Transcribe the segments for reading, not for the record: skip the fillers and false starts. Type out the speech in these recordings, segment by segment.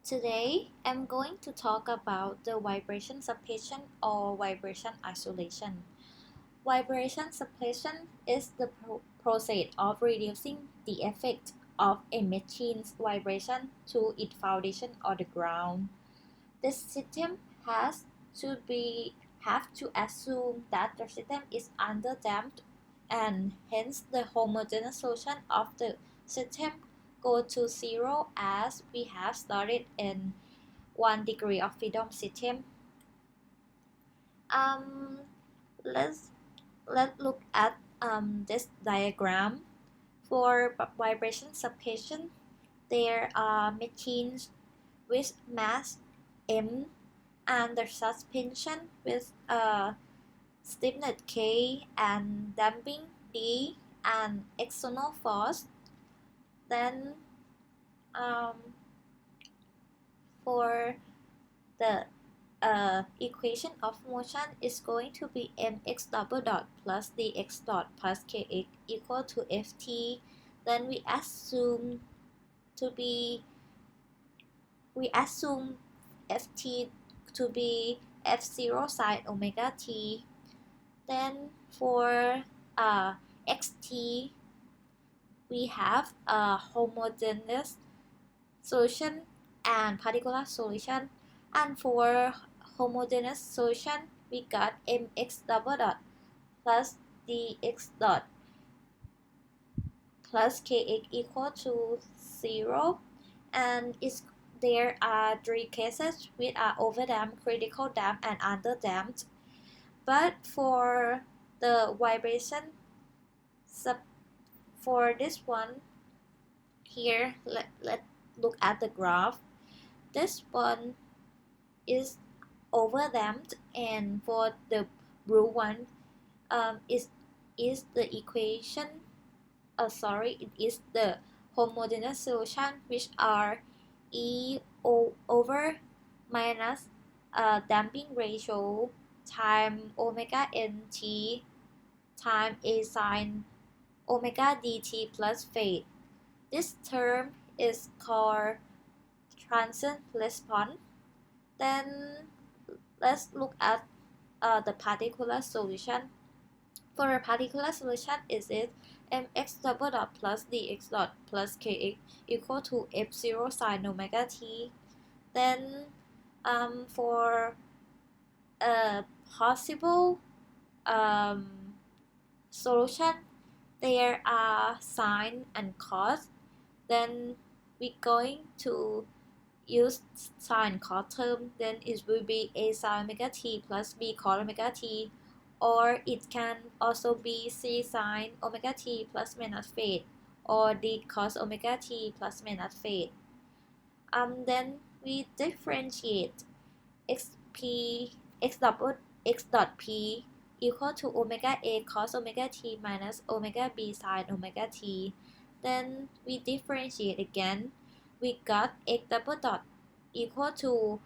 Today, I'm going to talk about the vibration suppression or vibration isolation. Vibration suppression is the process of reducing the effect of a machine's vibration to its foundation or the ground. This system has to be have to assume that the system is underdamped and hence the homogeneous solution of the system go to zero as we have studied in 1 degree of freedom system. Um, let's look at this diagram. For vibration suppression, there are machines with mass m and the suspension with stiffness K and damping D and external force. Then um, for the equation of motion is going to be mx double dot plus dx dot plus kx equal to ft. Then to be we assume ft to be f0 sine omega t. Then for xt, we have a homogeneous solution and particular solution. And for homogeneous solution, we got mx double dot plus dx dot plus kx equal to 0. And there are three cases which are overdamped, critical damp, and underdamped. But for the vibration for this one here, let look at the graph. This one is overdamped, and for the blue one is the equation it is the homogeneous solution, which are E over minus damping ratio time omega nt time a sine omega dt plus phase. This term is called transient response. Then let's look at the particular solution. For a particular solution, it is mx double dot plus dx dot plus kx equal to f0 sine omega t. Then for a possible solution, there are sine and cos. Then we're going to use sine cos term, then it will be a sine omega t plus b cos omega t, or it can also be c sine omega t plus minus phase, or d cos omega t plus minus phase. Then we differentiate x dot p equal to omega a cos omega t minus omega b sine omega t. Then we differentiate again. We got x double dot equal to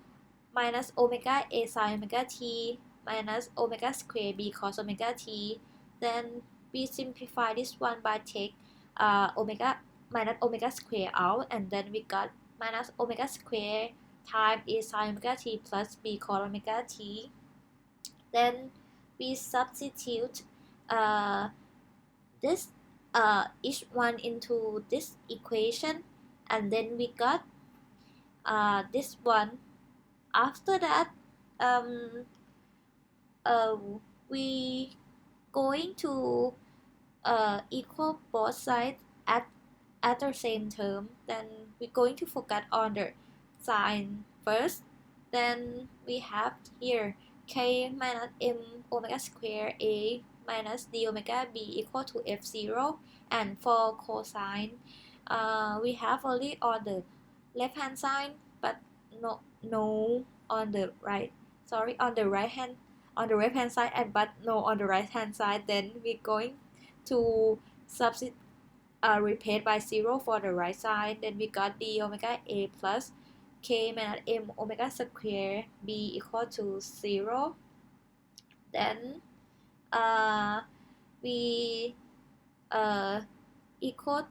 minus omega a sine omega t minus omega square b cos omega t. Then we simplify this one by take omega minus omega square out, and then we got minus omega square time a sine omega t plus b cos omega t. Then we substitute this each one into this equation, and then we got this one. After that, we going to equal both sides at the same term. Then we're going to focus on the sine first. Then we have here k minus m omega square a minus d omega b equal to f0. And for cosine, we have only on the left hand side, but no on the right. Sorry, on the right hand, on the left hand side, and but no on the right hand side. Then we're going to substitute replace by 0 for the right side. Then we got d omega a plus k minus m omega square b equal to 0. Then we equal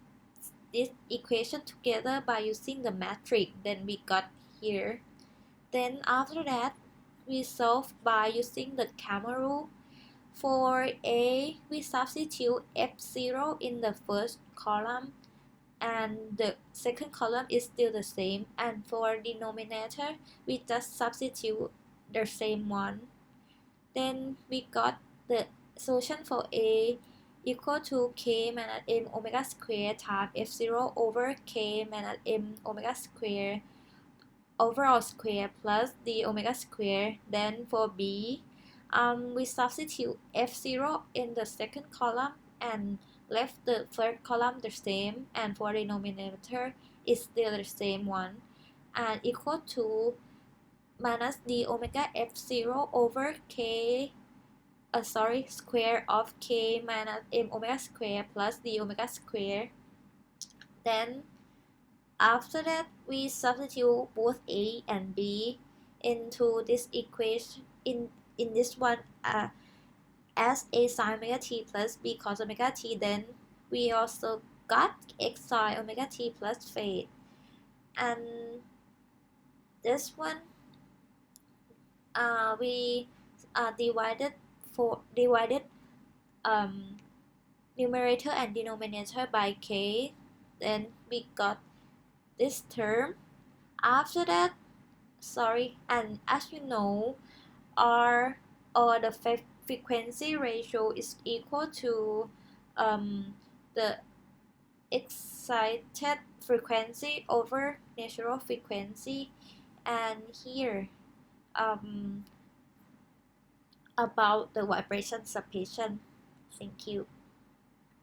this equation together by using the matrix. Then we got here. Then after that, we solve by using the gamma rule. For A, we substitute F0 in the first column and the second column is still the same, and for denominator we just substitute the same one. Then we got the solution for A equal to k minus m omega square times f0 over k minus m omega square overall square plus the omega square. Then for B, we substitute f0 in the second column and left the third column the same, and for the denominator is still the same one, and equal to minus the omega f0 over k square of k minus m omega square plus the omega square. Then after that, we substitute both A and B into this equation in this one as A sin omega t plus B cos omega t. Then we also got x sin omega t plus phase, and this one we divided numerator and denominator by k. Then we got this term. After that, and as you know, R or the frequency ratio is equal to the excited frequency over natural frequency, and here about the vibration suppression. Thank you.